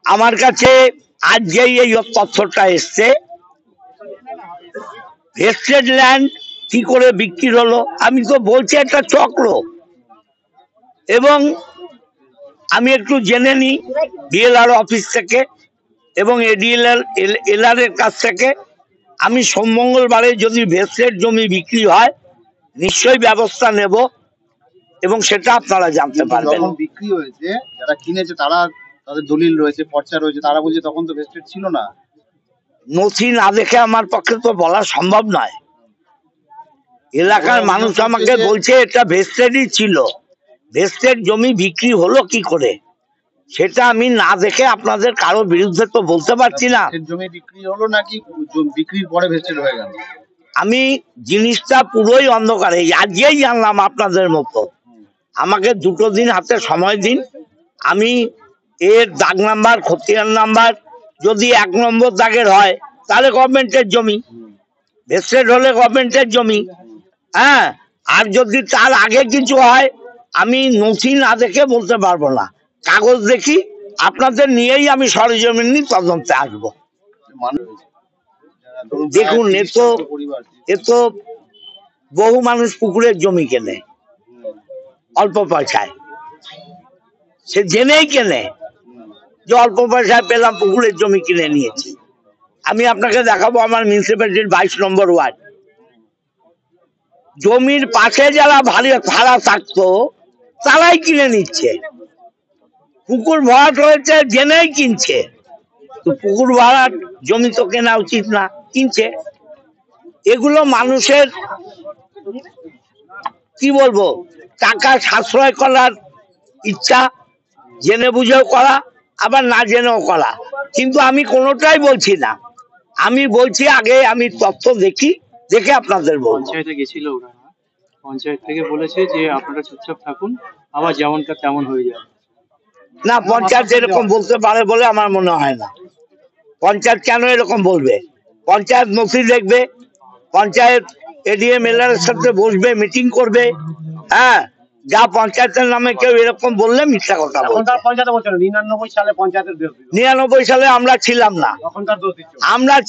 আমার কাছে আজকেই এই তথ্যটা এসছে, ভেস্টেড ল্যান্ড কি করে বিক্রি হলো। আমি তো বলছি একটা চক্র, এবং আমি একটু জেনে নিই ডিএলআর অফিস থেকে এবং এলআর এর কাছ থেকে। আমি সোম মঙ্গলবারে যদি ভেস্টেড জমি বিক্রি হয় নিশ্চয়ই ব্যবস্থা নেব, এবং সেটা আপনারা জানতে পারবেন। যখন বিক্রি হয়েছে, যারা কিনেছে তারা, তাদের দলিল রয়েছে, পর্চা রয়েছে, তারা বলছে তখন তো ভেস্টেড ছিল না। নথি না দেখে আমার পক্ষে তো বলা সম্ভব নয়। এলাকার মানুষ আমাকে বলছে এটা ভেস্টেডই ছিল, ভেস্টেড জমি বিক্রি হলো কি করে সেটা আমি না দেখে আপনাদের কারো বিরুদ্ধে তো বলতে পারছি না। জমি বিক্রি হলো নাকি বিক্রির পরে ভেস্টেড হয়ে গেল? আমি জিনিসটা পুরোই অন্ধকারে আজকেই জানলাম আপনাদের মতো। আমাকে 2 দিন হাতে সময় দিন, আমি এর দাগ নাম্বার খতিয়ান নাম্বার যদি 1 নম্বর দাগের হয় তাহলে গভর্নমেন্টের জমি, ভেস্টেড হলে গভর্নমেন্টের জমি। হ্যাঁ, আর যদি তার আগে কিছু হয় আমি নথি না দেখে বলতে পারবো না, কাগজ দেখি আপনাদের নিয়েই আমি সরেজমিনে তদন্তে আসবো। দেখুন, এ তো বহু মানুষ পুকুরের জমি কেনে অল্প পয়সায়, সে জেনেই কেনে যে অল্প পয়সায় পেলাম পুকুরের জমি কিনে নিয়েছি। আমি আপনাকে দেখাবো আমার মিউনিসিপ্যালিটির 22 নম্বর ওয়ার্ড, জমির পাশে যারা ভাড়া থাকতো তারাই কিনে নিচ্ছে, পুকুর ভরাট হয়েছে জেনেই কিনছে। তো পুকুর ভরাট জমি তো কেনা উচিত না, কিনছে। এগুলো মানুষের কি বলবো, টাকা সাশ্রয় করার ইচ্ছা, জেনে বুঝেও করা আবার না জেনেও করা, কিন্তু আমি কোনোটাই বলছি না। আমি বলছি আগে আমি তথ্য দেখে আপনাদের বলবো। পঞ্চায়েতে গেছিল ওরা, পঞ্চায়েত থেকে বলেছে যে আপনারা চুপচাপ থাকুন, আবার যেমনটা তেমন হয়ে যাবে। না, পঞ্চায়েত এরকম বলতে পারে বলে আমার মনে হয় না। পঞ্চায়েত কেন এরকম বলবে? পঞ্চায়েত নথি দেখবে, পঞ্চায়েত এডিএম এলআর এর সাথে বসবে, মিটিং করবে। হ্যাঁ, যা পঞ্চায়েতের নামে কেউ এরকম বললে মিথ্যা কথা বলবে। 99 সালে আমরা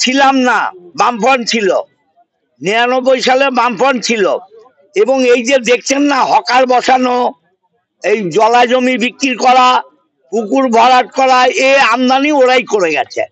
ছিলাম না, বামফ্রন্ট ছিল। 99 সালে বামফ্রন্ট ছিল, এবং এই যে দেখছেন না হকার বসানো, এই জলা জমি বিক্রি করা, পুকুর ভরাট করা, এ আমদানি ওরাই করে গেছে।